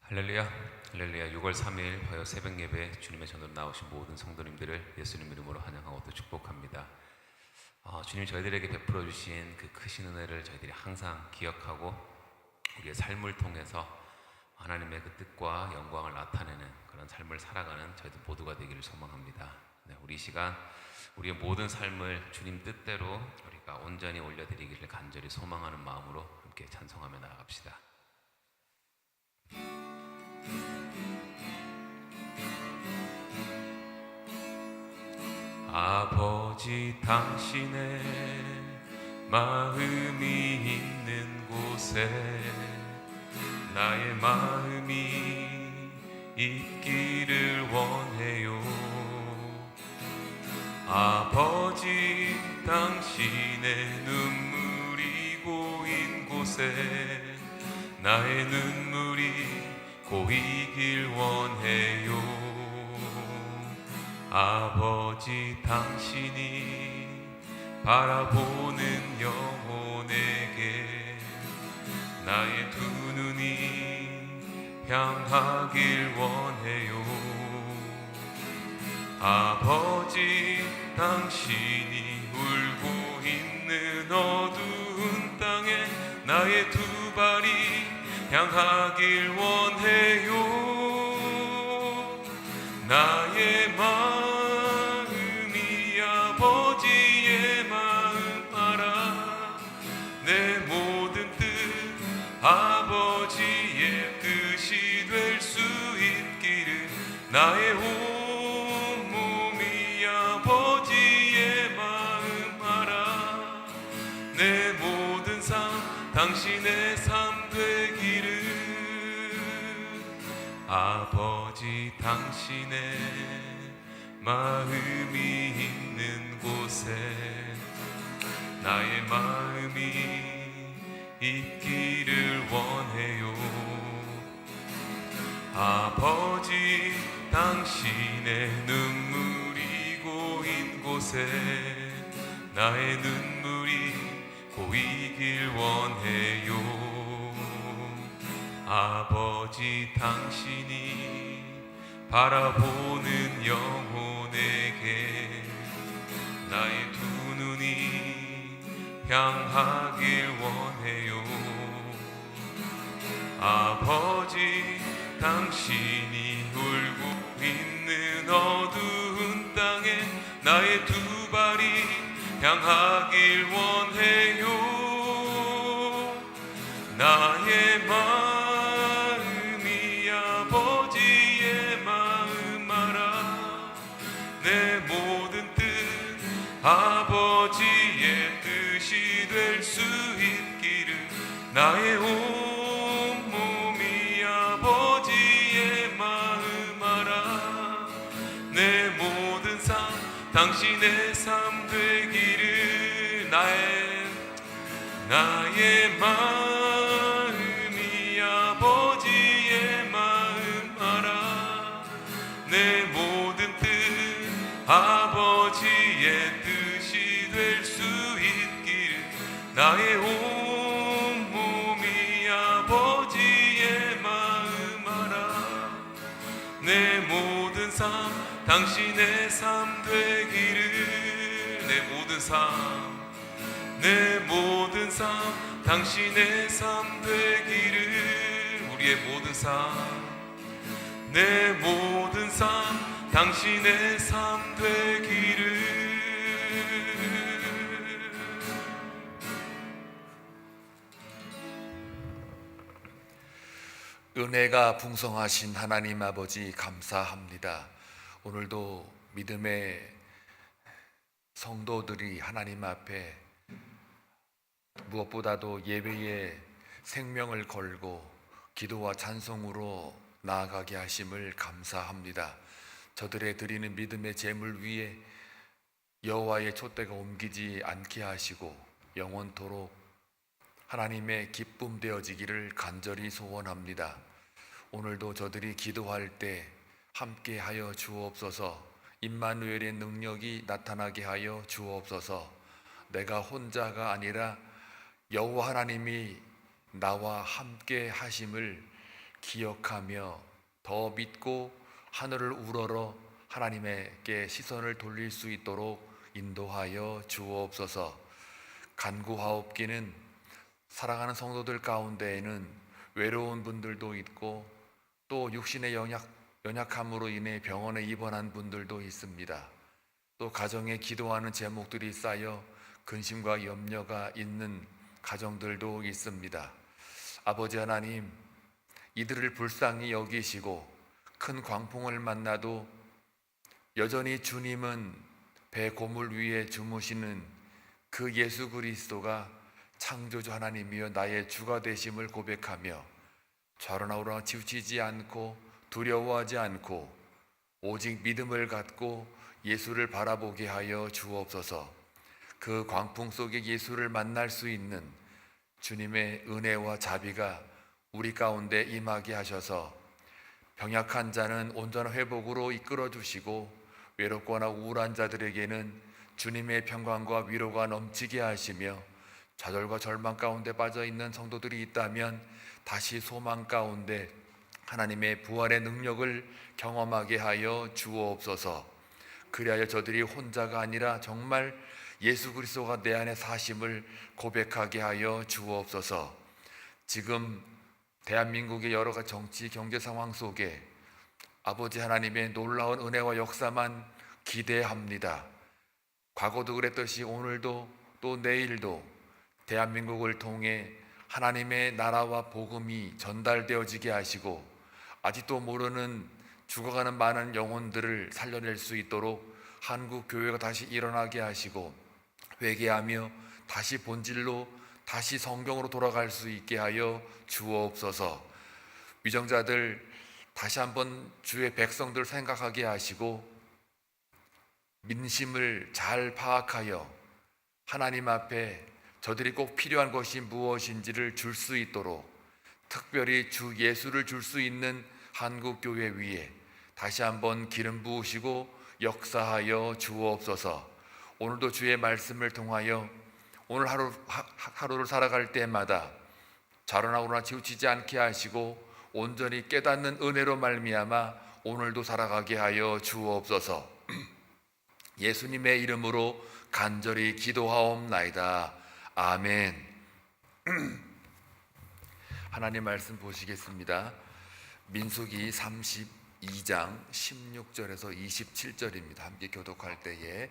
할렐루야, 할렐루야. 6월 3일 화요 새벽 예배 주님의 전으로 나오신 모든 성도님들을 예수님 이름으로 환영하고 또 축복합니다. 주님 저희들에게 베풀어 주신 그 크신 은혜를 저희들이 항상 기억하고 우리의 삶을 통해서 하나님의 그 뜻과 영광을 나타내는 그런 삶을 살아가는 저희들 모두가 되기를 소망합니다. 우리 이 시간 우리의 모든 삶을 주님 뜻대로 우리가 온전히 올려드리기를 간절히 소망하는 마음으로 함께 찬송하며 나아갑시다. 아버지 당신의 마음이 있는 곳에 나의 마음이 있기를 원해요. 아버지 당신의 눈물이 고인 곳에 나의 눈물이 고이길 원해요. 아버지 당신이 바라보는 영혼에게 나의 두 눈이 향하길 원해요. 아버지 당신이 울고 있는 어두운 땅에 나의 두 발이 향하길 원해요. 나의 마음이 아버지의 마음 알아. 내 모든 뜻 아버지의 뜻이 될 수 있기를. 나의 온 몸이 아버지의 마음 알아. 내 모든 삶 당신의 삶 되기를. 아버지 당신의 마음이 있는 곳에 나의 마음이 있기를 원해요. 아버지 당신의 눈물이 고인 곳에 나의 눈물이 고이길 원해요. 아버지 당신이 바라보는 영혼에게 나의 두 눈이 향하길 원해요. 아버지 당신이 울고 있는 어두운 땅에 나의 두 발이 향하길 원해요. 나의 마음이 아버지의 마음 알아. 내 모든 뜻 아버지의 뜻이 될 수 있기를. 나의 온 몸이 아버지의 마음 알아. 내 모든 삶 당신의 삶 되기를. 나의 마음이 아버지의 마음 알아. 내 모든 뜻 아버지의 뜻이 될 수 있기를. 나의 온 몸이 아버지의 마음 알아. 내 모든 삶 당신의 삶 되기를. 내 모든 삶 내 모든 삶 당신의 삶 되기를. 우리의 모든 삶 내 모든 삶 당신의 삶 되기를. 은혜가 풍성하신 하나님 아버지 감사합니다. 오늘도 믿음의 성도들이 하나님 앞에 무엇보다도 예배에 생명을 걸고 기도와 찬송으로 나아가게 하심을 감사합니다. 저들의 드리는 믿음의 제물 위에 여호와의 촛대가 옮기지 않게 하시고 영원토록 하나님의 기쁨 되어지기를 간절히 소원합니다. 오늘도 저들이 기도할 때 함께 하여 주옵소서. 임마누엘의 능력이 나타나게 하여 주옵소서. 내가 혼자가 아니라 여호와 하나님이 나와 함께 하심을 기억하며 더 믿고 하늘을 우러러 하나님께 시선을 돌릴 수 있도록 인도하여 주옵소서. 간구하옵기는 사랑하는 성도들 가운데에는 외로운 분들도 있고 또 육신의 연약함으로 인해 병원에 입원한 분들도 있습니다. 또 가정에 기도하는 제목들이 쌓여 근심과 염려가 있는 가정들도 있습니다. 아버지 하나님, 이들을 불쌍히 여기시고 큰 광풍을 만나도 여전히 주님은 배 고물 위에 주무시는 그 예수 그리스도가 창조주 하나님이여 나의 주가 되심을 고백하며 좌로나우로 치우치지 않고 두려워하지 않고 오직 믿음을 갖고 예수를 바라보게 하여 주옵소서. 그 광풍 속에 예수를 만날 수 있는 주님의 은혜와 자비가 우리 가운데 임하게 하셔서 병약한 자는 온전한 회복으로 이끌어 주시고 외롭거나 우울한 자들에게는 주님의 평강과 위로가 넘치게 하시며 좌절과 절망 가운데 빠져 있는 성도들이 있다면 다시 소망 가운데 하나님의 부활의 능력을 경험하게 하여 주옵소서. 그리하여 저들이 혼자가 아니라 정말 예수 그리스도가 내 안에 사심을 고백하게 하여 주옵소서. 지금 대한민국의 여러 가지 정치, 경제 상황 속에 아버지 하나님의 놀라운 은혜와 역사만 기대합니다. 과거도 그랬듯이 오늘도 또 내일도 대한민국을 통해 하나님의 나라와 복음이 전달되어지게 하시고 아직도 모르는 죽어가는 많은 영혼들을 살려낼 수 있도록 한국 교회가 다시 일어나게 하시고 회개하며 다시 본질로 다시 성경으로 돌아갈 수 있게 하여 주옵소서. 위정자들 다시 한번 주의 백성들 생각하게 하시고 민심을 잘 파악하여 하나님 앞에 저들이 꼭 필요한 것이 무엇인지를 줄 수 있도록 특별히 주 예수를 줄 수 있는 한국교회 위에 다시 한번 기름 부으시고 역사하여 주옵소서. 오늘도 주의 말씀을 통하여 오늘 하루를 살아갈 때마다 좌로나우로나 치우치지 않게 하시고 온전히 깨닫는 은혜로 말미암아 오늘도 살아가게 하여 주옵소서. 예수님의 이름으로 간절히 기도하옵나이다. 아멘. 하나님 말씀 보시겠습니다. 민수기 32장 16절에서 27절입니다. 함께 교독할 때에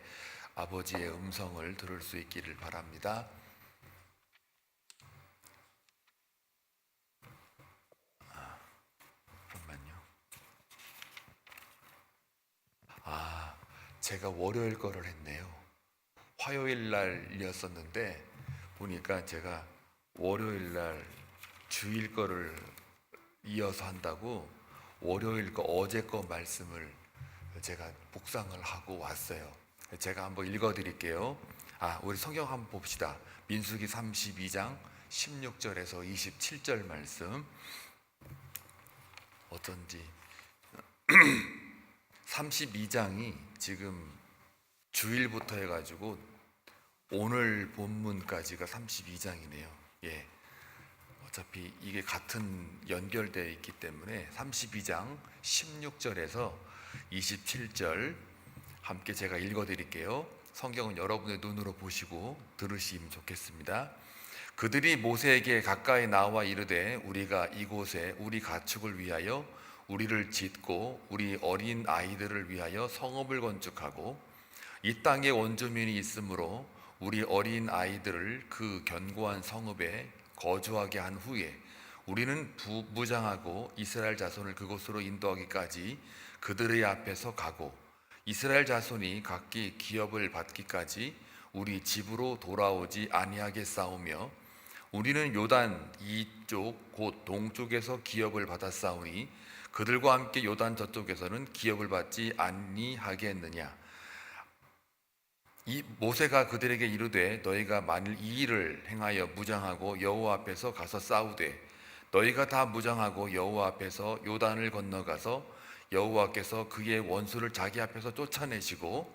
아버지의 음성을 들을 수 있기를 바랍니다. 잠깐만요. 제가 월요일 거를 했네요. 화요일 날이었었는데 보니까 제가 월요일 날 주일 거를 이어서 한다고 월요일 거 어제 거 말씀을 제가 묵상을 하고 왔어요. 제가 한번 읽어 드릴게요. 우리 성경 한번 봅시다. 민수기 32장 16절에서 27절 말씀. 어쩐지 32장이 지금 주일부터 해가지고 오늘 본문까지가 32장이네요. 예. 어차피 이게 같은 연결되어 있기 때문에 32장 16절에서 27절 함께 제가 읽어드릴게요. 성경은 여러분의 눈으로 보시고 들으시면 좋겠습니다. 그들이 모세에게 가까이 나와 이르되 우리가 이곳에 우리 가축을 위하여 우리를 짓고 우리 어린 아이들을 위하여 성읍을 건축하고 이 땅에 원주민이 있으므로 우리 어린 아이들을 그 견고한 성읍에 거주하게 한 후에 우리는 무장하고 이스라엘 자손을 그곳으로 인도하기까지 그들의 앞에서 가고 이스라엘 자손이 각기 기업을 받기까지 우리 집으로 돌아오지 아니하겠사오며 우리는 요단 이쪽 곧 동쪽에서 기업을 받았사오니 그들과 함께 요단 저쪽에서는 기업을 받지 아니하겠느냐. 이 모세가 그들에게 이르되 너희가 만일 이 일을 행하여 무장하고 여호와 앞에서 가서 싸우되 너희가 다 무장하고 여호와 앞에서 요단을 건너가서 여호와께서 그의 원수를 자기 앞에서 쫓아내시고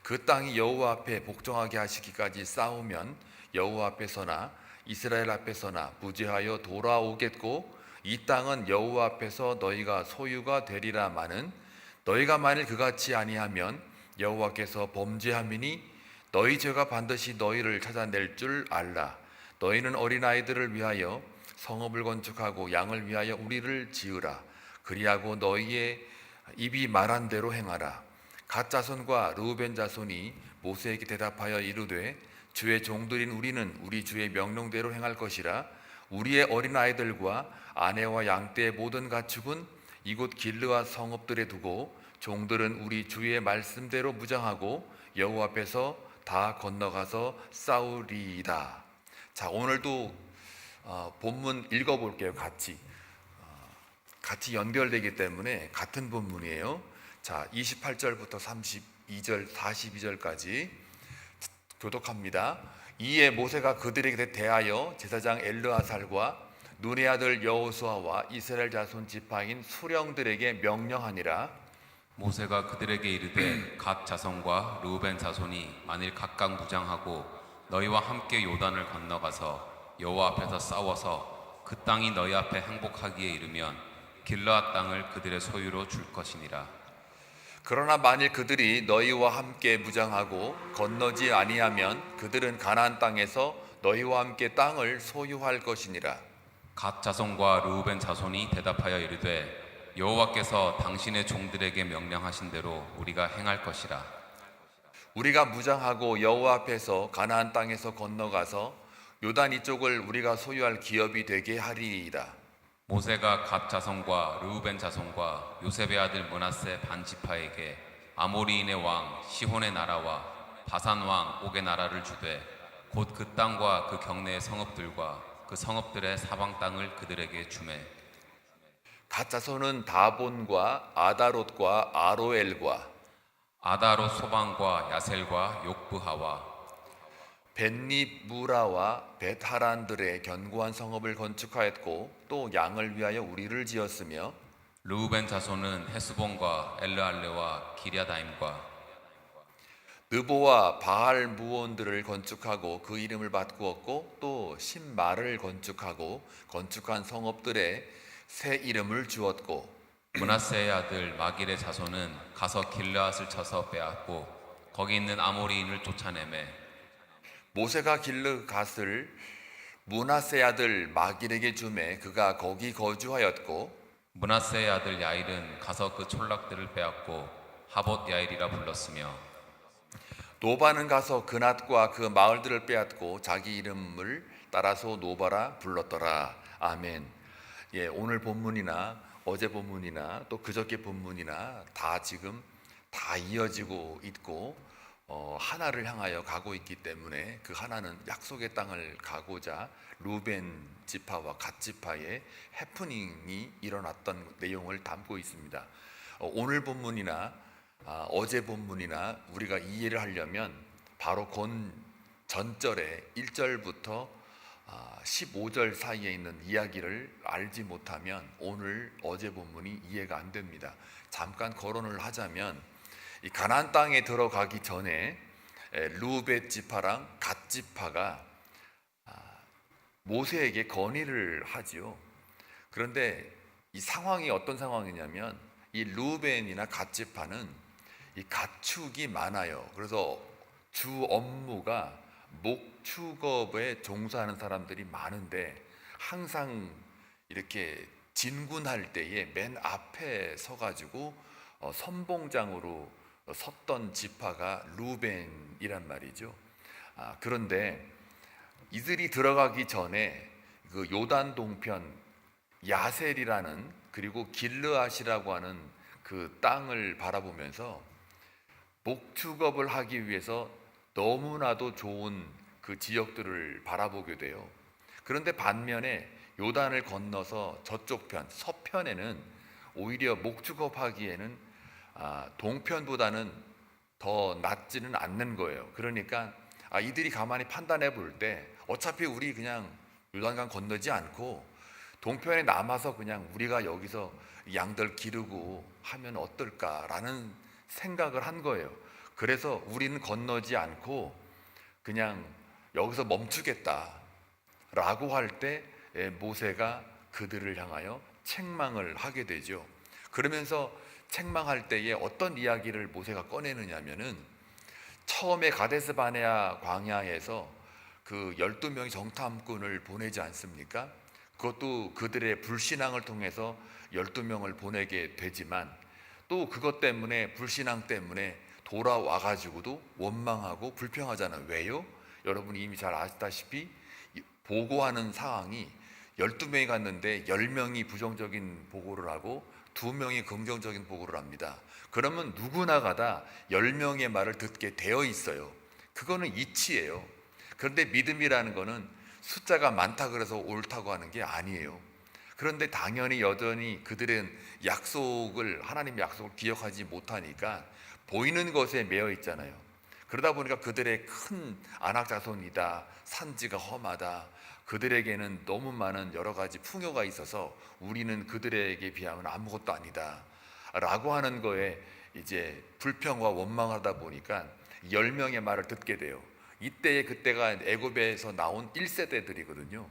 그 땅이 여호와 앞에 복종하게 하시기까지 싸우면 여호와 앞에서나 이스라엘 앞에서나 무죄하여 돌아오겠고 이 땅은 여호와 앞에서 너희가 소유가 되리라마는 너희가 만일 그같이 아니하면 여호와께서 범죄함이니 너희 죄가 반드시 너희를 찾아낼 줄 알라. 너희는 어린아이들을 위하여 성읍을 건축하고 양을 위하여 우리를 지으라. 그리하고 너희의 입이 말한 대로 행하라. 갓 자손과 르우벤 자손이 모세에게 대답하여 이르되 주의 종들인 우리는 우리 주의 명령대로 행할 것이라. 우리의 어린아이들과 아내와 양떼의 모든 가축은 이곳 길르앗 성읍들에 두고 종들은 우리 주의 말씀대로 무장하고 여호와 앞에서 다 건너가서 싸우리이다. 자, 오늘도 본문 읽어볼게요. 같이 연결되기 때문에 같은 본문이에요. 자, 28절부터 32절, 42절까지 교독합니다. 이에 모세가 그들에게 대하여 제사장 엘르아살과 눈의 아들 여호수아와 이스라엘 자손 지파인 수령들에게 명령하니라. 모세가 그들에게 이르되 갓 자손과 르우벤 자손이 만일 각각 무장하고 너희와 함께 요단을 건너가서 여호와 앞에서 싸워서 그 땅이 너희 앞에 행복하기에 이르면 길르앗 땅을 그들의 소유로 줄 것이니라. 그러나 만일 그들이 너희와 함께 무장하고 건너지 아니하면 그들은 가나안 땅에서 너희와 함께 땅을 소유할 것이니라. 갓 자손과 르우벤 자손이 대답하여 이르되 여호와께서 당신의 종들에게 명령하신 대로 우리가 행할 것이라. 우리가 무장하고 여호와 앞에서 가나안 땅에서 건너가서 요단 이쪽을 우리가 소유할 기업이 되게 하리이다. 모세가 갓 자손과 르우벤 자손과 요셉의 아들 므낫세 반 지파에게 아모리인의 왕 시혼의 나라와 바산 왕 옥의 나라를 주되 곧 그 땅과 그 경내의 성읍들과 그 성읍들의 사방 땅을 그들에게 주매. 갓 자손은 다본과 아다롯과 아로엘과 아다롯 소방과 야셀과 욕부하와 벳니무라와 벳하란들의 견고한 성읍을 건축하였고 또 양을 위하여 우리를 지었으며 르우벤 자손은 헤스본과 엘르알레와 기랴다임과 느보와 바알 무온들을 건축하고 그 이름을 바꾸었고 또 신말을 건축하고 건축한 성읍들의 새 이름을 주었고 므낫세의 아들 마길의 자손은 가서 길르앗을 쳐서 빼앗고 거기 있는 아모리인을 쫓아내매. 모세가 길르갓을 므낫세 아들 마길에게 주매 그가 거기 거주하였고 므낫세의 아들 야일은 가서 그 촌락들을 빼앗고 하봇 야일이라 불렀으며 노바는 가서 그낫과 그 마을들을 빼앗고 자기 이름을 따라서 노바라 불렀더라. 아멘. 예, 오늘 본문이나 어제 본문이나 또 그저께 본문이나 다 지금 다 이어지고 있고 하나를 향하여 가고 있기 때문에 그 하나는 약속의 땅을 가고자 루벤 지파와 갓 지파의 해프닝이 일어났던 내용을 담고 있습니다. 오늘 본문이나 어제 본문이나 우리가 이해를 하려면 바로 전절의 1절부터 15절 사이에 있는 이야기를 알지 못하면 오늘 어제 본문이 이해가 안 됩니다. 잠깐 거론을 하자면 이 가나안 땅에 들어가기 전에 르우벤 지파랑 갓 지파가 모세에게 건의를 하지요. 그런데 이 상황이 어떤 상황이냐면 이 르우벤이나 갓 지파는 이 가축이 많아요. 그래서 주 업무가 목축업에 종사하는 사람들이 많은데 항상 이렇게 진군할 때에 맨 앞에 서가지고 선봉장으로 섰던 지파가 루벤이란 말이죠. 그런데 이들이 들어가기 전에 그 요단 동편 야셀이라는 그리고 길르앗이라고 하는 그 땅을 바라보면서 목축업을 하기 위해서 너무나도 좋은 그 지역들을 바라보게 돼요. 그런데 반면에 요단을 건너서 저쪽 편 서편에는 오히려 목축업하기에는 동편보다는 더 낫지는 않는 거예요. 그러니까 이들이 가만히 판단해 볼 때 어차피 우리 그냥 요단강 건너지 않고 동편에 남아서 그냥 우리가 여기서 양들 기르고 하면 어떨까라는 생각을 한 거예요. 그래서 우리는 건너지 않고 그냥 여기서 멈추겠다라고 할 때 모세가 그들을 향하여 책망을 하게 되죠. 그러면서 책망할 때에 어떤 이야기를 모세가 꺼내느냐면은 처음에 가데스 바네아 광야에서 그 12명의 정탐꾼을 보내지 않습니까? 그것도 그들의 불신앙을 통해서 12명을 보내게 되지만 또 그것 때문에 불신앙 때문에 돌아와 가지고도 원망하고 불평하잖아요. 왜요? 여러분이 이미 잘 아시다시피 보고하는 상황이 12명이 갔는데 10명이 부정적인 보고를 하고 2명이 긍정적인 보고를 합니다. 그러면 누구나가 다 10명의 말을 듣게 되어 있어요. 그거는 이치예요. 그런데 믿음이라는 거는 숫자가 많다 그래서 옳다고 하는 게 아니에요. 그런데 당연히 여전히 그들은 하나님의 약속을 기억하지 못하니까 보이는 것에 매여 있잖아요. 그러다 보니까 그들의 큰 안악자손이다, 산지가 험하다, 그들에게는 너무 많은 여러 가지 풍요가 있어서 우리는 그들에게 비하면 아무것도 아니다 라고 하는 거에 이제 불평과 원망하다 보니까 10명의 말을 듣게 돼요. 그때가 애굽에서 나온 1세대들이거든요.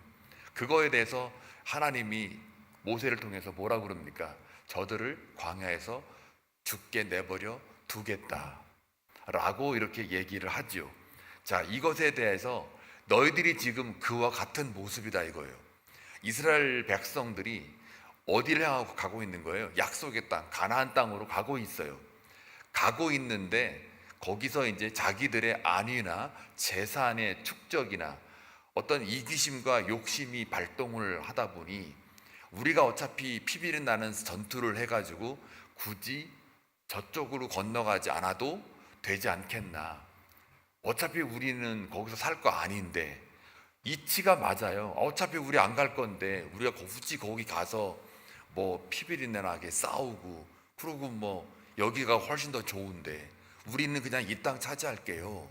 그거에 대해서 하나님이 모세를 통해서 뭐라 그럽니까? 저들을 광야에서 죽게 내버려 두겠다 라고 이렇게 얘기를 하죠. 자, 이것에 대해서 너희들이 지금 그와 같은 모습이다 이거예요. 이스라엘 백성들이 어디를 향하고 가고 있는 거예요? 약속의 땅, 가나안 땅으로 가고 있어요. 가고 있는데 거기서 이제 자기들의 안위나 재산의 축적이나 어떤 이기심과 욕심이 발동을 하다 보니 우리가 어차피 피비린 나는 전투를 해가지고 굳이 저쪽으로 건너가지 않아도 되지 않겠나. 어차피 우리는 거기서 살 거 아닌데 이치가 맞아요. 어차피 우리 안 갈 건데 우리가 굳이 거기 가서 뭐 피비린내 나게 싸우고 그러고 뭐 여기가 훨씬 더 좋은데 우리는 그냥 이 땅 차지할게요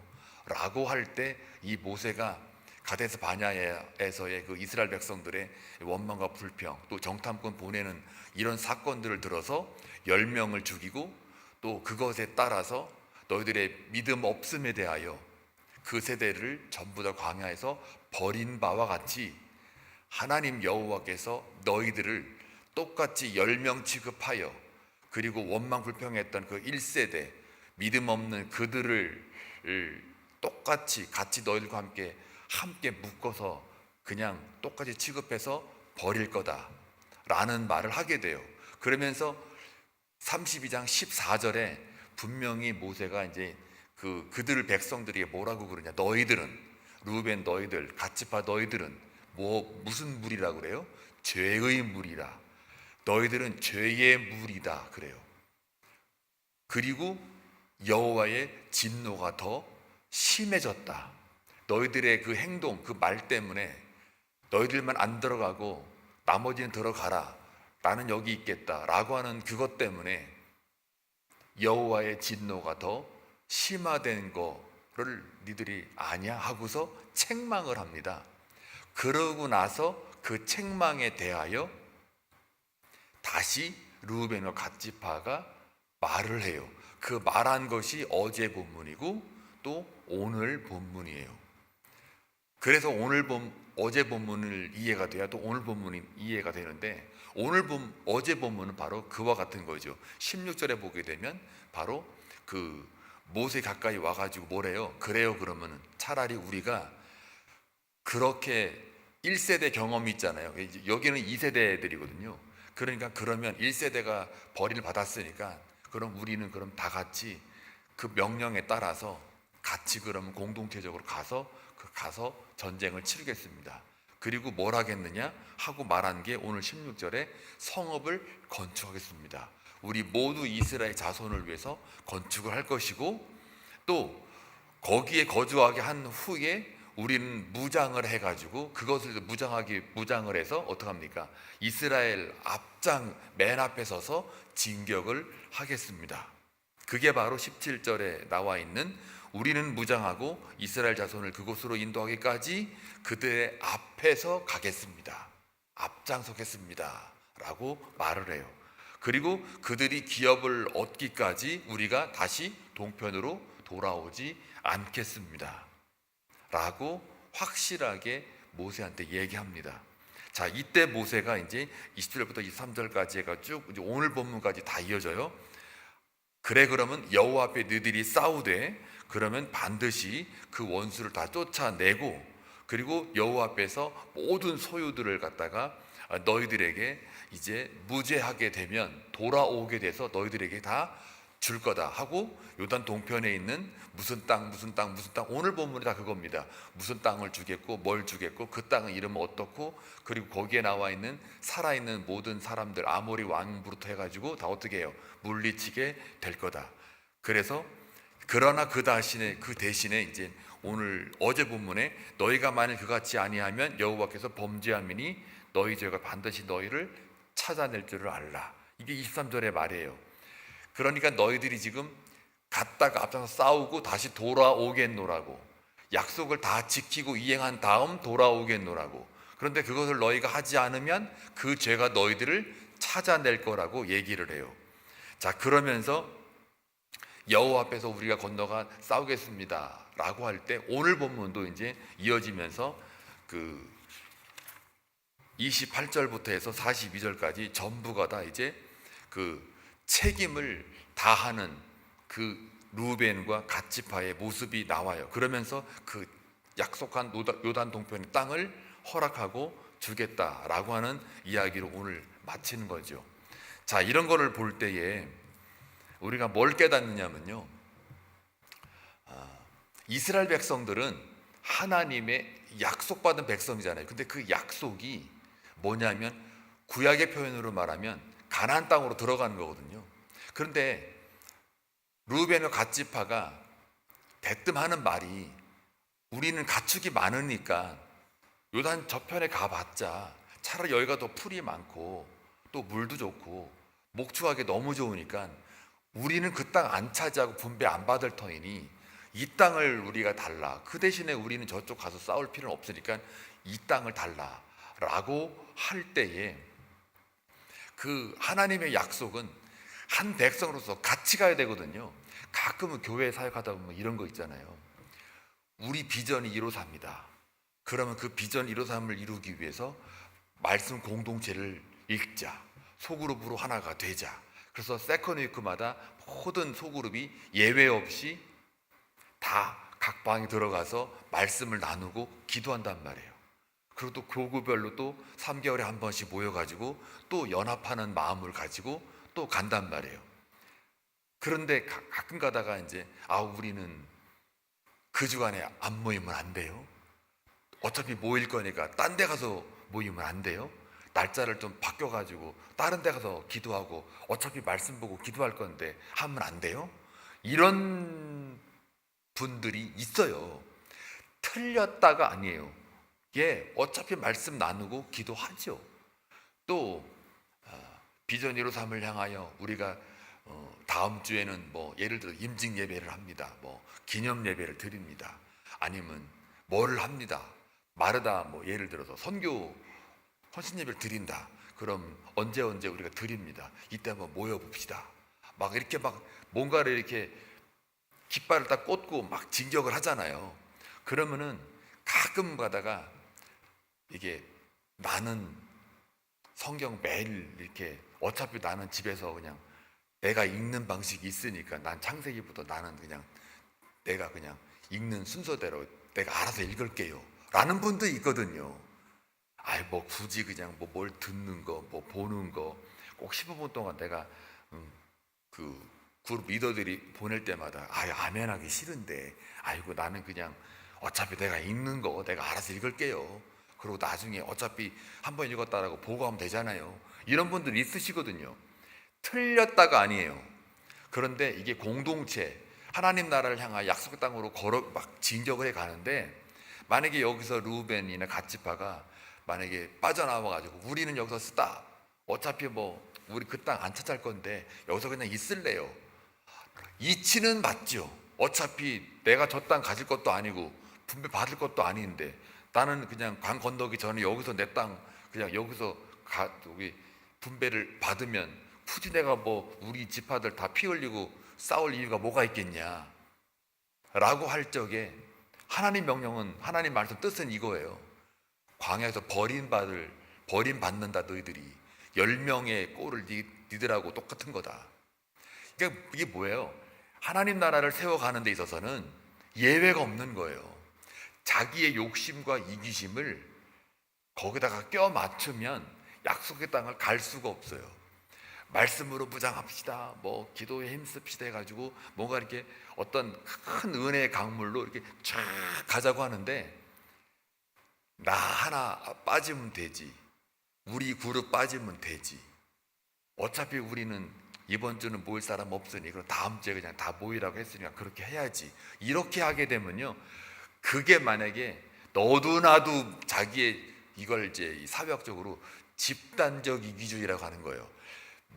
라고 할 때 이 모세가 가데스 바냐에서의 그 이스라엘 백성들의 원망과 불평, 또 정탐꾼 보내는 이런 사건들을 들어서 10명을 죽이고 또 그것에 따라서 너희들의 믿음 없음에 대하여 그 세대를 전부 다 광야에서 버린 바와 같이 하나님 여호와께서 너희들을 똑같이 10명 취급하여 그리고 원망 불평했던 그 1세대 믿음 없는 그들을 똑같이 같이 너희들과 함께 묶어서 그냥 똑같이 취급해서 버릴 거다 라는 말을 하게 돼요. 그러면서 32장 14절에 분명히 모세가 이제 그들 백성들에게 뭐라고 그러냐, 너희들은, 루벤 너희들, 갓지파 너희들은 무슨 물이라고 그래요? 죄의 물이라. 너희들은 죄의 물이다 그래요. 그리고 여호와의 진노가 더 심해졌다. 너희들의 그 행동, 그 말 때문에 너희들만 안 들어가고 나머지는 들어가라, 나는 여기 있겠다 라고 하는 그것 때문에 여호와의 진노가 더 심화된 거를 니들이 아냐 하고서 책망을 합니다. 그러고 나서 그 책망에 대하여 다시 르우벤과 갓지파가 말을 해요. 그 말한 것이 어제 본문이고 또 오늘 본문이에요. 그래서 어제 본문을 이해가 돼야 또 오늘 본문이 이해가 되는데 어제 본문은 바로 그와 같은 거죠. 16절에 보게 되면 바로 그 모세 가까이 와가지고 뭐래요? 그래요, 그러면 차라리 우리가 그렇게 1세대 경험이 있잖아요. 여기는 2세대들이거든요. 그러니까 그러면 1세대가 벌을 받았으니까 그럼 우리는 그럼 다 같이 그 명령에 따라서 같이 그러면 공동체적으로 가서 전쟁을 치르겠습니다. 그리고 뭘 하겠느냐 하고 말한 게 오늘 16절에 성읍을 건축하겠습니다. 우리 모두 이스라엘 자손을 위해서 건축을 할 것이고 또 거기에 거주하게 한 후에 우리는 무장을 해가지고 그것을 무장을 해서 어떡합니까? 이스라엘 맨 앞에 서서 진격을 하겠습니다. 그게 바로 17절에 나와 있는 우리는 무장하고 이스라엘 자손을 그곳으로 인도하기까지 그들의 앞에서 가겠습니다. 앞장서겠습니다 라고 말을 해요. 그리고 그들이 기업을 얻기까지 우리가 다시 동편으로 돌아오지 않겠습니다 라고 확실하게 모세한테 얘기합니다. 자, 이때 모세가 이제 20절부터 23절까지가 쭉 이제 오늘 본문까지 다 이어져요. 그래, 그러면 여호와 앞에 너희들이 싸우되 그러면 반드시 그 원수를 다 쫓아내고, 그리고 여호와 앞에서 모든 소유들을 갖다가 너희들에게 이제 무죄하게 되면 돌아오게 돼서 너희들에게 다 줄 거다 하고, 요단 동편에 있는 무슨 땅 오늘 본문이 다 그겁니다. 무슨 땅을 주겠고 뭘 주겠고 그 땅의 이름은 어떻고, 그리고 거기에 나와 있는 살아있는 모든 사람들 아모리 왕부터 해가지고 다 어떻게 해요? 물리치게 될 거다. 그래서 그러나 그 대신에 이제 오늘 어제 본문에 너희가 만일 그같이 아니하면 여호와께서 범죄함이니 너희 죄가 반드시 너희를 찾아낼 줄을 알라. 이게 23절의 말이에요. 그러니까 너희들이 지금 갔다가 앞장서 싸우고 다시 돌아오겠노라고, 약속을 다 지키고 이행한 다음 돌아오겠노라고. 그런데 그것을 너희가 하지 않으면 그 죄가 너희들을 찾아낼 거라고 얘기를 해요. 자, 그러면서 여호와 앞에서 우리가 건너가 싸우겠습니다 라고 할 때 오늘 본문도 이제 이어지면서 그 28절부터 해서 42절까지 전부가 다 이제 그 책임을 다하는 그 루벤과 갓지파의 모습이 나와요. 그러면서 그 약속한 요단 동편의 땅을 허락하고 주겠다라고 하는 이야기로 오늘 마치는 거죠. 자, 이런 거를 볼 때에 우리가 뭘 깨닫느냐면요, 이스라엘 백성들은 하나님의 약속받은 백성이잖아요. 근데 그 약속이 뭐냐면 구약의 표현으로 말하면 가나안 땅으로 들어가는 거거든요. 그런데 루벤과 갓지파가 대뜸하는 말이, 우리는 가축이 많으니까 요단 저편에 가봤자 차라리 여기가 더 풀이 많고 또 물도 좋고 목축하기 너무 좋으니까 우리는 그 땅 안 차지하고 분배 안 받을 터이니 이 땅을 우리가 달라. 그 대신에 우리는 저쪽 가서 싸울 필요는 없으니까 이 땅을 달라 라고 할 때에, 그 하나님의 약속은 한 백성으로서 같이 가야 되거든요. 가끔은 교회 사역하다 보면 이런 거 있잖아요. 우리 비전이 1호사입니다. 그러면 그 비전 1호삼을 이루기 위해서 말씀 공동체를 읽자, 소그룹으로 하나가 되자. 그래서 세컨 위크마다 모든 소그룹이 예외 없이 다 각 방에 들어가서 말씀을 나누고 기도한단 말이에요. 그리고 또 교구별로 또 3개월에 한 번씩 모여가지고 또 연합하는 마음을 가지고 또 간단 말이에요. 그런데 가끔 가다가 이제 우리는 그 주간에 안 모이면 안 돼요. 어차피 모일 거니까 딴 데 가서 모이면 안 돼요. 날짜를 좀 바뀌어가지고 다른 데 가서 기도하고 어차피 말씀 보고 기도할 건데 하면 안 돼요. 이런 분들이 있어요. 틀렸다가 아니에요. 예, 어차피 말씀 나누고 기도하죠. 또 비전 1호삼을 향하여 우리가 다음 주에는 뭐 예를 들어 임직 예배를 합니다. 뭐 기념 예배를 드립니다. 아니면 뭐를 합니다. 마르다 뭐 예를 들어서 선교 헌신 예배를 드린다. 그럼 언제 우리가 드립니다. 이때 한번 모여 봅시다. 막 이렇게 막 뭔가를 이렇게 깃발을 딱 꽂고 막 진격을 하잖아요. 그러면은 가끔 가다가 이게 나는 성경 매일 이렇게 어차피 나는 집에서 그냥 내가 읽는 방식이 있으니까 난 창세기부터 나는 그냥 내가 그냥 읽는 순서대로 내가 알아서 읽을게요 라는 분도 있거든요. 뭐 굳이 그냥 뭐 뭘 듣는 거 뭐 보는 거 꼭 15분 동안 내가 그 그룹 리더들이 보낼 때마다 아멘하기 싫은데 나는 그냥 어차피 내가 읽는 거 내가 알아서 읽을게요. 그리고 나중에 어차피 한번 읽었다라고 보고하면 되잖아요. 이런 분들 있으시거든요. 틀렸다가 아니에요. 그런데 이게 공동체 하나님 나라를 향하여 약속 땅으로 걸어 막 진격을 해 가는데, 만약에 여기서 루벤이나 갓지파가 만약에 빠져나와 가지고 우리는 여기서 쓰다 어차피 뭐 우리 그 땅 안 차지할 건데 여기서 그냥 있을래요. 이치는 맞죠. 어차피 내가 저 땅 가질 것도 아니고 분배 받을 것도 아닌데 나는 그냥 강 건너기 전에 여기서 내 땅 그냥 여기서 여기 분배를 받으면 굳이 내가 뭐 우리 지파들 다 피 흘리고 싸울 이유가 뭐가 있겠냐 라고 할 적에, 하나님 명령은, 하나님 말씀 뜻은 이거예요. 광야에서 버림받을 버림받는다 너희들이. 10명의 꼴을 니들하고 똑같은 거다. 그러니까 이게 뭐예요? 하나님 나라를 세워가는 데 있어서는 예외가 없는 거예요. 자기의 욕심과 이기심을 거기다가 껴 맞추면 약속의 땅을 갈 수가 없어요. 말씀으로 무장합시다, 뭐 기도에 힘씁시다 해가지고 뭔가 이렇게 어떤 큰 은혜의 강물로 이렇게 쫙 가자고 하는데, 나 하나 빠지면 되지, 우리 그룹 빠지면 되지, 어차피 우리는 이번 주는 모일 사람 없으니 그럼 다음 주에 그냥 다 모이라고 했으니까 그렇게 해야지, 이렇게 하게 되면요, 그게 만약에 너도 나도 자기의 이걸 이제 사회학적으로 집단적 이기주의라고 하는 거예요.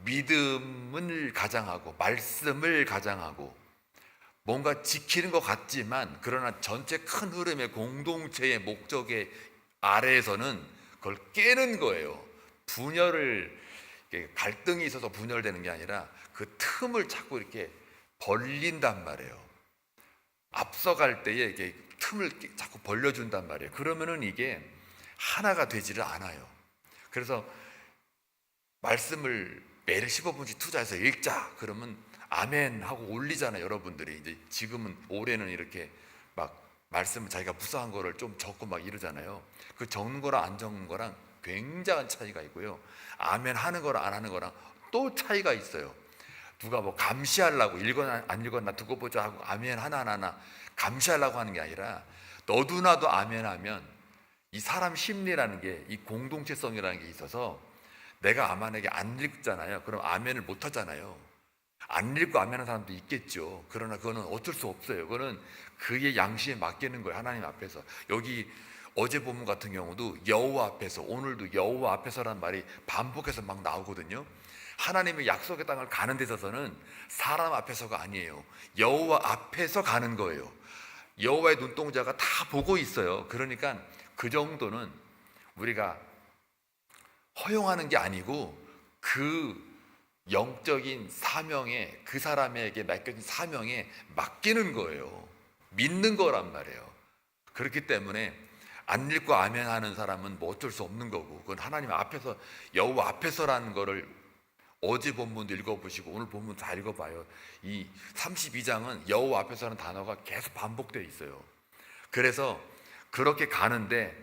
믿음을 가장하고 말씀을 가장하고 뭔가 지키는 것 같지만 그러나 전체 큰 흐름의 공동체의 목적의 아래에서는 그걸 깨는 거예요. 분열을, 갈등이 있어서 분열되는 게 아니라 그 틈을 자꾸 이렇게 벌린단 말이에요. 앞서갈 때에 이게 틈을 자꾸 벌려준단 말이에요. 그러면은 이게 하나가 되지를 않아요. 그래서 말씀을 매일 15분씩 투자해서 읽자 그러면 아멘 하고 올리잖아요. 여러분들이 이제 지금은 올해는 이렇게 막 말씀을 자기가 묵상한 거를 좀 적고 막 이러잖아요. 그 적는 거랑 안 적는 거랑 굉장한 차이가 있고요. 아멘 하는 거랑 안 하는 거랑 또 차이가 있어요. 누가 뭐 감시하려고 읽거나 안 읽었나 두고 보자 하고 아멘 하나 감시하려고 하는 게 아니라 너도 나도 아멘 하면 이 사람 심리라는 게, 이 공동체성이라는 게 있어서 내가 만약에 안 읽잖아요. 그럼 아멘을 못 하잖아요. 안 읽고 아멘하는 사람도 있겠죠. 그러나 그거는 어쩔 수 없어요. 그거는 그의 양심에 맡기는 거예요. 하나님 앞에서. 여기 어제 본문 같은 경우도 여호와 앞에서, 오늘도 여호와 앞에서라는 말이 반복해서 막 나오거든요. 하나님의 약속의 땅을 가는 데 있어서는 사람 앞에서가 아니에요. 여호와 앞에서 가는 거예요. 여호와의 눈동자가 다 보고 있어요. 그러니까 그 정도는 우리가 허용하는 게 아니고 그 영적인 사명에, 그 사람에게 맡겨진 사명에 맡기는 거예요. 믿는 거란 말이에요. 그렇기 때문에 안 읽고 아멘 하는 사람은 뭐 어쩔 수 없는 거고, 그건 하나님 앞에서, 여호와 앞에서라는 거를 어제 본문도 읽어보시고 오늘 본문 다 읽어봐요. 이 32장은 여호와 앞에서라는 단어가 계속 반복되어 있어요. 그래서 그렇게 가는데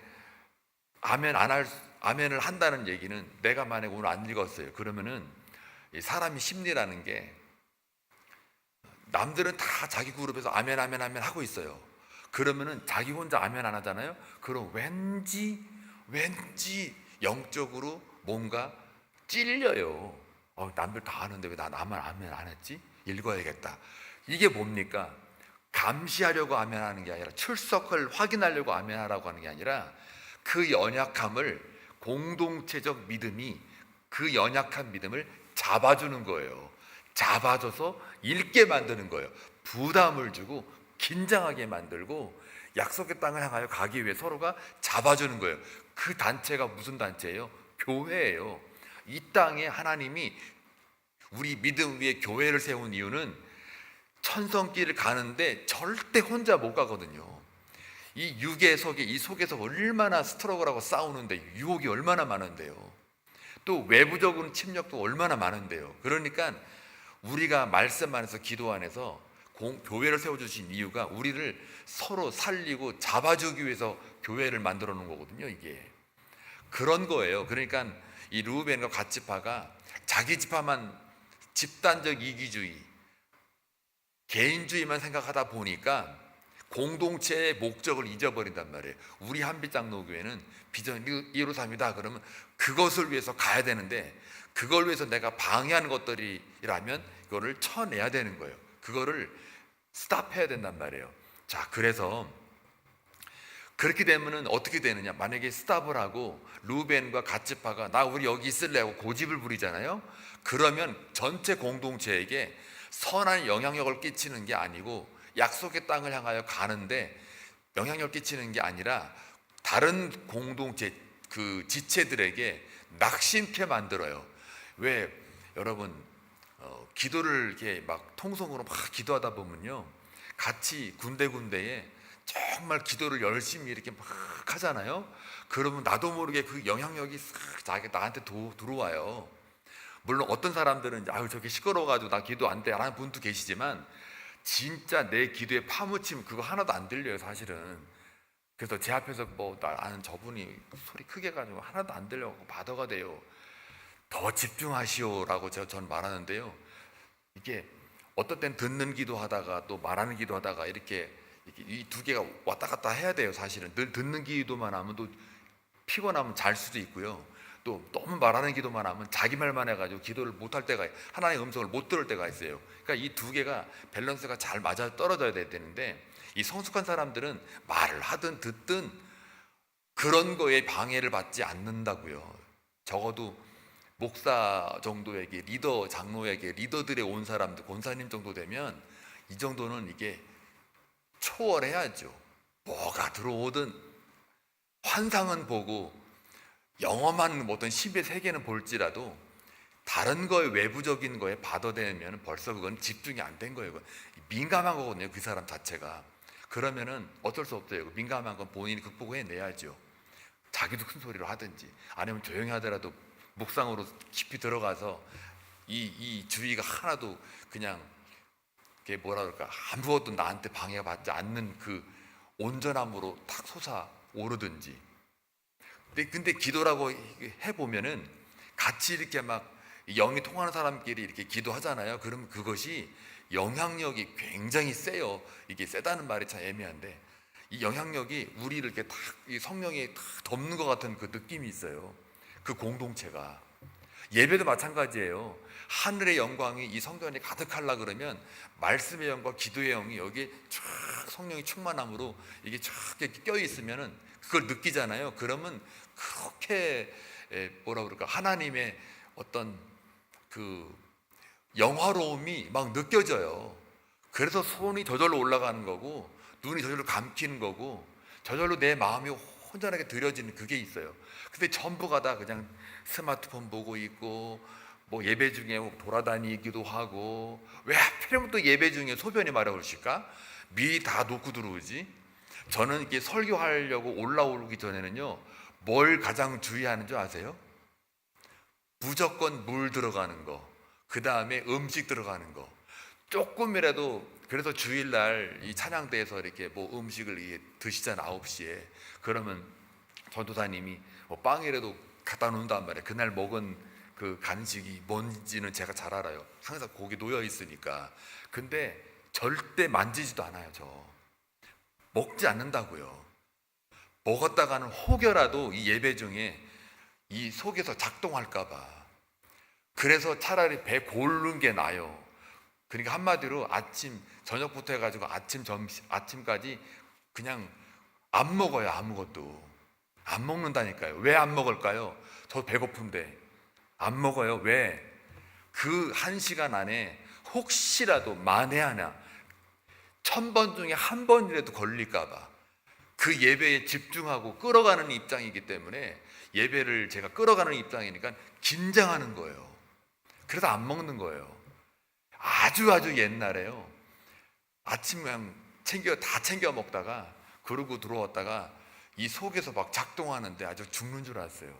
아멘을 한다는 얘기는, 내가 만약에 오늘 안 읽었어요. 그러면은 이 사람이 심리라는 게, 남들은 다 자기 그룹에서 아멘 하고 있어요. 그러면은 자기 혼자 아멘 안 하잖아요. 그럼 왠지 영적으로 뭔가 찔려요. 남들 다 하는데 왜 나만 아멘 안 했지? 읽어야겠다. 이게 뭡니까? 감시하려고 아멘하는 게 아니라, 출석을 확인하려고 아멘하라고 하는 게 아니라, 그 연약함을, 공동체적 믿음이 그 연약한 믿음을 잡아주는 거예요. 잡아줘서 읽게 만드는 거예요. 부담을 주고 긴장하게 만들고 약속의 땅을 향하여 가기 위해 서로가 잡아주는 거예요. 그 단체가 무슨 단체예요? 교회예요. 이 땅에 하나님이 우리 믿음 위에 교회를 세운 이유는 천성길을 가는데 절대 혼자 못 가거든요. 이 육의 속에, 이 속에서 얼마나 스트러글하고 싸우는데, 유혹이 얼마나 많은데요. 또 외부적으로는 침략도 얼마나 많은데요. 그러니까 우리가 말씀 안에서, 기도 안에서 교회를 세워주신 이유가 우리를 서로 살리고 잡아주기 위해서 교회를 만들어 놓은 거거든요. 이게 그런 거예요. 그러니까 이 르우벤과 갓지파가 자기 지파만 집단적 이기주의, 개인주의만 생각하다 보니까 공동체의 목적을 잊어버린단 말이에요. 우리 한빛장로교회는 비전 예루살렘이다 그러면 그것을 위해서 가야 되는데, 그걸 위해서 내가 방해하는 것들이라면 그거를 쳐내야 되는 거예요. 그거를 스탑해야 된단 말이에요. 자, 그래서 그렇게 되면은 어떻게 되느냐? 만약에 스탑을 하고 루벤과 갓지파가 나 우리 여기 있을래 하고 고집을 부리잖아요. 그러면 전체 공동체에게 선한 영향력을 끼치는 게 아니고, 약속의 땅을 향하여 가는데 영향력을 끼치는 게 아니라 다른 공동체, 그 지체들에게 낙심케 만들어요. 왜 여러분 기도를 이렇게 막 통성으로 막 기도하다 보면요, 같이 군데군데에 정말 기도를 열심히 이렇게 막 하잖아요. 그러면 나도 모르게 그 영향력이 싹 자기 나한테 들어와요. 물론 어떤 사람들은 아유 저게 시끄러워가지고 나 기도 안 돼 라는 분도 계시지만 진짜 내 기도에 파묻히면 그거 하나도 안 들려요 사실은. 그래서 제 앞에서 뭐 나는 저분이 소리 크게 가지고 하나도 안 들려고 바더가 돼요. 더 집중하시오라고 저는 말하는데요. 이게 어떨 땐 듣는 기도하다가 또 말하는 기도하다가 이렇게 이 두 개가 왔다 갔다 해야 돼요 사실은. 늘 듣는 기도만 하면 또 피곤하면 잘 수도 있고요. 또 너무 말하는 기도만 하면 자기 말만 해가지고 기도를 못할 때가, 하나님의 음성을 못 들을 때가 있어요. 그러니까 이 두 개가 밸런스가 잘 맞아 떨어져야 되는데 이 성숙한 사람들은 말을 하든 듣든 그런 거에 방해를 받지 않는다고요. 적어도 목사 정도에게, 리더 장로에게, 리더들에 온 사람들, 권사님 정도 되면 이 정도는 이게 초월해야죠. 뭐가 들어오든 환상은 보고 영험한 어떤 신비의 세계는 볼지라도 다른 거에, 외부적인 거에 받아들이면 벌써 그건 집중이 안 된 거예요. 민감한 거거든요 그 사람 자체가. 그러면은 어쩔 수 없어요. 민감한 건 본인이 극복해내야죠. 자기도 큰 소리로 하든지 아니면 조용히 하더라도 묵상으로 깊이 들어가서 이 주의가 하나도 그냥 뭐라 그럴까, 아무것도 나한테 방해가 받지 않는 그 온전함으로 탁 솟아오르든지. 근데 기도라고 해보면은 같이 이렇게 막 영이 통하는 사람끼리 이렇게 기도하잖아요. 그러면 그것이 영향력이 굉장히 세요. 이게 세다는 말이 참 애매한데 이 영향력이 우리를 이렇게 탁 이 성령이 탁 덮는 것 같은 그 느낌이 있어요. 그 공동체가. 예배도 마찬가지예요. 하늘의 영광이 이 성전에 가득하려 그러면 말씀의 영과 기도의 영이 여기에 쫙 성령이 충만함으로 이게 쫙 이렇게 껴 있으면은 그걸 느끼잖아요. 그러면 그렇게 뭐라 그럴까, 하나님의 어떤 그 영화로움이 막 느껴져요. 그래서 손이 저절로 올라가는 거고 눈이 저절로 감기는 거고 저절로 내 마음이 혼전하게 들여지는 그게 있어요. 근데 전부가 다 그냥 스마트폰 보고 있고 뭐 예배 중에 돌아다니기도 하고, 왜 하필이면 또 예배 중에 소변이 마려 그러실까? 미리 다 놓고 들어오지. 저는 이게 설교하려고 올라오기 전에는요 뭘 가장 주의하는 줄 아세요? 무조건 물 들어가는 거, 그 다음에 음식 들어가는 거. 조금이라도, 그래서 주일날 이 찬양대에서 이렇게 뭐 음식을 이렇게 드시잖아 9시에. 그러면 전도사님이 뭐 빵이라도 갖다 놓는단 말이에요. 그날 먹은 그 간식이 뭔지는 제가 잘 알아요. 항상 거기 놓여 있으니까. 근데 절대 만지지도 않아요. 저 먹지 않는다고요. 먹었다가는 혹여라도 이 예배 중에 이 속에서 작동할까 봐. 그래서 차라리 배 고르는 게 나아요. 그러니까 한마디로 아침 저녁부터 해가지고 아침까지 그냥 안 먹어요. 아무것도 안 먹는다니까요. 왜 안 먹을까요? 저 배고픈데 안 먹어요. 왜? 그 1시간 안에 혹시라도 만에 하나 1000번 중에 한 번이라도 걸릴까 봐 그 예배에 집중하고 끌어가는 입장이기 때문에, 예배를 제가 끌어가는 입장이니까 긴장하는 거예요. 그래서 안 먹는 거예요. 아주 옛날에요, 아침 그냥 다 챙겨 먹다가 그러고 들어왔다가 이 속에서 막 작동하는데 아주 죽는 줄 알았어요.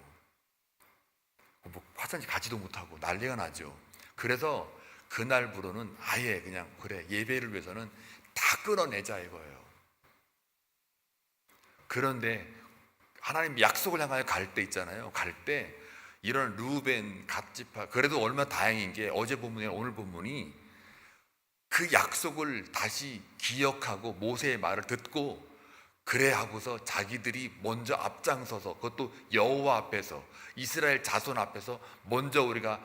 뭐 화장실 가지도 못하고 난리가 나죠. 그래서 그날부로는 아예 그냥 그래, 예배를 위해서는 다 끌어내자 이거예요. 그런데 하나님 약속을 향하여 갈 때 있잖아요. 갈 때 이런 루벤, 갓지파, 그래도 얼마나 다행인 게 어제 본문이나 오늘 본문이 그 약속을 다시 기억하고 모세의 말을 듣고 그래 하고서 자기들이 먼저 앞장서서, 그것도 여호와 앞에서, 이스라엘 자손 앞에서 먼저 우리가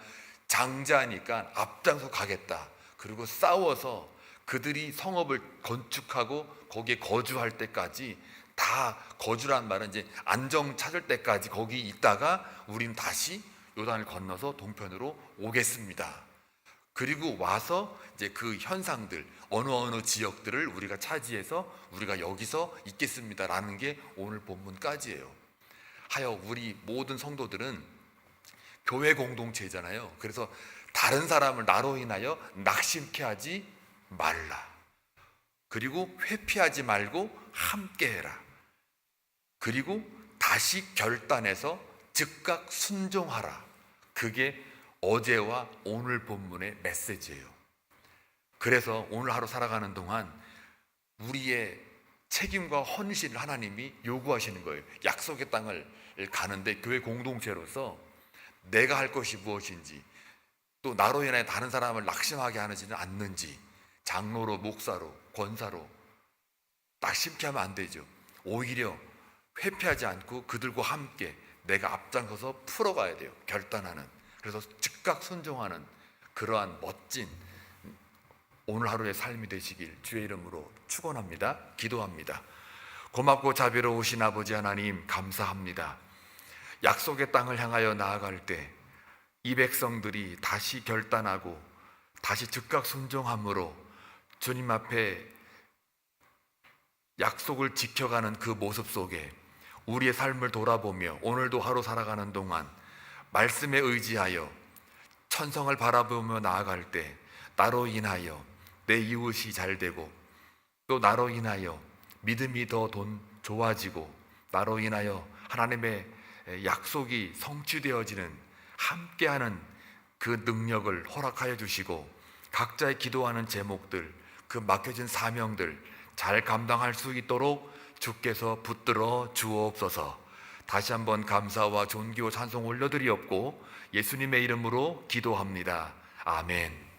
장자니까 앞장서 가겠다. 그리고 싸워서 그들이 성읍을 건축하고 거기에 거주할 때까지, 다 거주란 말은 이제 안정 찾을 때까지 거기 있다가 우리는 다시 요단을 건너서 동편으로 오겠습니다. 그리고 와서 이제 그 현상들, 어느 지역들을 우리가 차지해서 우리가 여기서 있겠습니다라는 게 오늘 본문까지예요. 하여 우리 모든 성도들은 교회 공동체잖아요. 그래서 다른 사람을 나로 인하여 낙심케 하지 말라. 그리고 회피하지 말고 함께 해라. 그리고 다시 결단해서 즉각 순종하라. 그게 어제와 오늘 본문의 메시지예요. 그래서 오늘 하루 살아가는 동안 우리의 책임과 헌신을 하나님이 요구하시는 거예요. 약속의 땅을 가는데 교회 공동체로서 내가 할 것이 무엇인지, 또 나로 인해 다른 사람을 낙심하게 하지는 않는지, 장로로, 목사로, 권사로 낙심케 하면 안 되죠. 오히려 회피하지 않고 그들과 함께 내가 앞장서서 풀어가야 돼요. 결단하는. 그래서 즉각 순종하는 그러한 멋진 오늘 하루의 삶이 되시길 주의 이름으로 축원합니다. 기도합니다. 고맙고 자비로우신 아버지 하나님, 감사합니다. 약속의 땅을 향하여 나아갈 때 이 백성들이 다시 결단하고 다시 즉각 순종함으로 주님 앞에 약속을 지켜가는 그 모습 속에 우리의 삶을 돌아보며 오늘도 하루 살아가는 동안 말씀에 의지하여 천성을 바라보며 나아갈 때 나로 인하여 내 이웃이 잘 되고, 또 나로 인하여 믿음이 더 좋아지고, 나로 인하여 하나님의 약속이 성취되어지는 함께하는 그 능력을 허락하여 주시고, 각자의 기도하는 제목들, 그 맡겨진 사명들 잘 감당할 수 있도록 주께서 붙들어 주옵소서. 다시 한번 감사와 존귀와 찬송 올려드리옵고 예수님의 이름으로 기도합니다. 아멘.